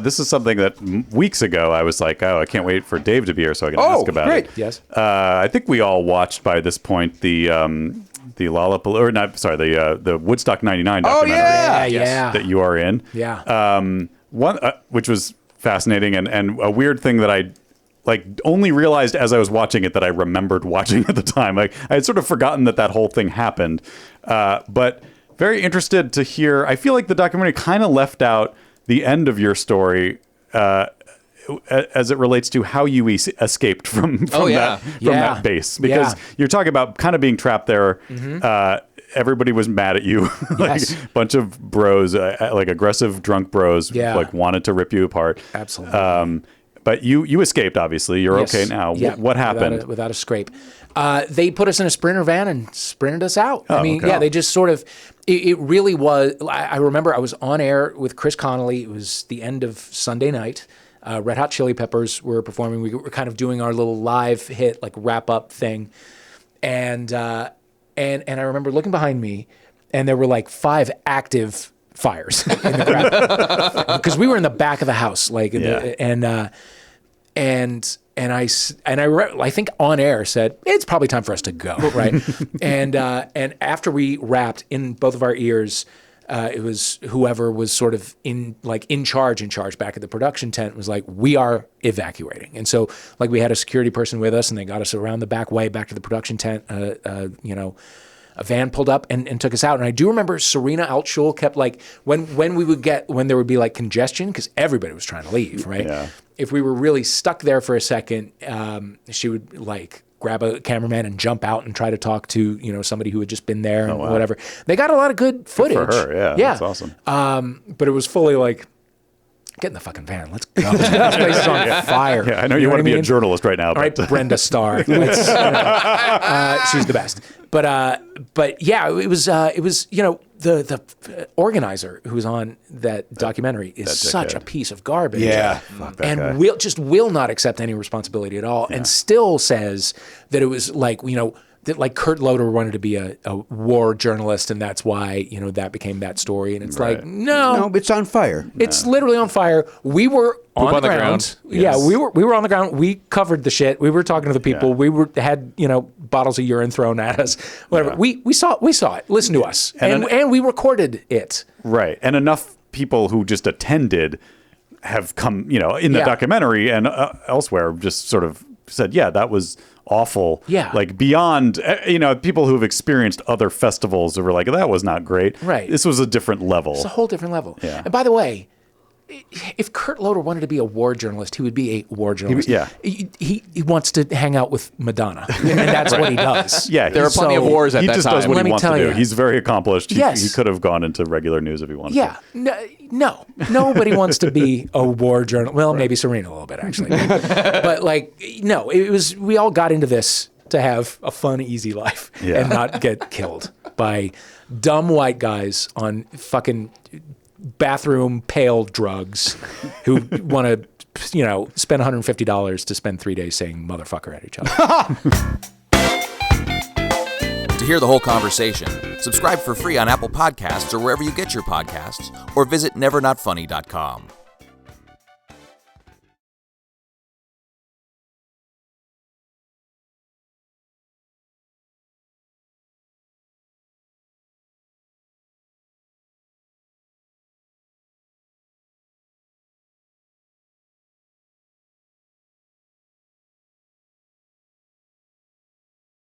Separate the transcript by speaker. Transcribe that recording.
Speaker 1: This is something that weeks ago I was like, oh, I can't wait for Dave to be here so I can ask about it.
Speaker 2: Yes.
Speaker 1: I think we all watched by this point the Lollapalooza, or not, sorry, the Woodstock '99 documentary that you are in.
Speaker 2: Yeah.
Speaker 1: One which was fascinating and a weird thing that I only realized as I was watching it that I remembered watching at the time. Like I had sort of forgotten that whole thing happened. But very interested to hear. I feel like the documentary kind of left out the end of your story as it relates to how you escaped from that base, because you're talking about kind of being trapped there. Everybody was mad at you. A bunch of bros, like aggressive drunk bros, like wanted to rip you apart.
Speaker 2: Absolutely.
Speaker 1: But you escaped, obviously. You're okay now.
Speaker 2: Yeah.
Speaker 1: What happened?
Speaker 2: Without a scrape. They put us in a Sprinter van and sprinted us out. They just sort of, it really was, I remember I was on air with Chris Connolly. It was the end of Sunday night. Red Hot Chili Peppers were performing. We were kind of doing our little live hit, like wrap up thing. And I remember looking behind me and there were like 5 active fires in the ground because we were in the back of the house, like, I think on air said it's probably time for us to go, right? and after we wrapped, in both of our ears, it was whoever was sort of in charge back at the production tent was like, we are evacuating. And so like we had a security person with us and they got us around the back way back to the production tent. A van pulled up and took us out. And I do remember Serena Altschul kept when there would be like congestion, because everybody was trying to leave, right? Yeah. If we were really stuck there for a second, she would like grab a cameraman and jump out and try to talk to, somebody who had just been there and whatever. They got a lot of good footage.
Speaker 1: Good for her, yeah. That's awesome.
Speaker 2: But it was fully like, get in the fucking van. Let's go. This place is on fire.
Speaker 1: Yeah, I know you want to be a journalist right now.
Speaker 2: All right, Brenda Starr. She's the best. But yeah, it was the organizer who was on that documentary is such a piece of garbage.
Speaker 1: Yeah,
Speaker 2: and will not accept any responsibility at all, and still says that it was that like Kurt Loder wanted to be a war journalist, and that's why that became that story. And it's like, no,
Speaker 3: it's on fire.
Speaker 2: It's literally on fire. We were on the ground.
Speaker 1: Yes.
Speaker 2: Yeah, we were on the ground. We covered the shit. We were talking to the people. Yeah. We had bottles of urine thrown at us. Whatever. Yeah. We saw it. Listen to us, and we recorded it.
Speaker 1: Right, and enough people who just attended have come, in the documentary and elsewhere, just sort of said, yeah, that was awful.
Speaker 2: Yeah.
Speaker 1: Like beyond, people who've experienced other festivals who were like, that was not great.
Speaker 2: Right.
Speaker 1: This was a different level.
Speaker 2: It's a whole different level.
Speaker 1: Yeah.
Speaker 2: And by the way, if Kurt Loder wanted to be a war journalist, he would be a war journalist. He wants to hang out with Madonna, and that's what he does.
Speaker 1: Yeah.
Speaker 4: There are plenty of wars at that time.
Speaker 1: He just does what he wants to do.
Speaker 2: You.
Speaker 1: He's very accomplished.
Speaker 2: Yes.
Speaker 1: He could have gone into regular news if he wanted
Speaker 2: to. No. Nobody wants to be a war journalist. Well, maybe Serena a little bit, actually. But no, it was, we all got into this to have a fun, easy life and not get killed by dumb white guys on fucking bathroom pail drugs who want to, spend $150 to spend 3 days saying motherfucker at each other.
Speaker 5: To hear the whole conversation, subscribe for free on Apple Podcasts or wherever you get your podcasts, or visit nevernotfunny.com.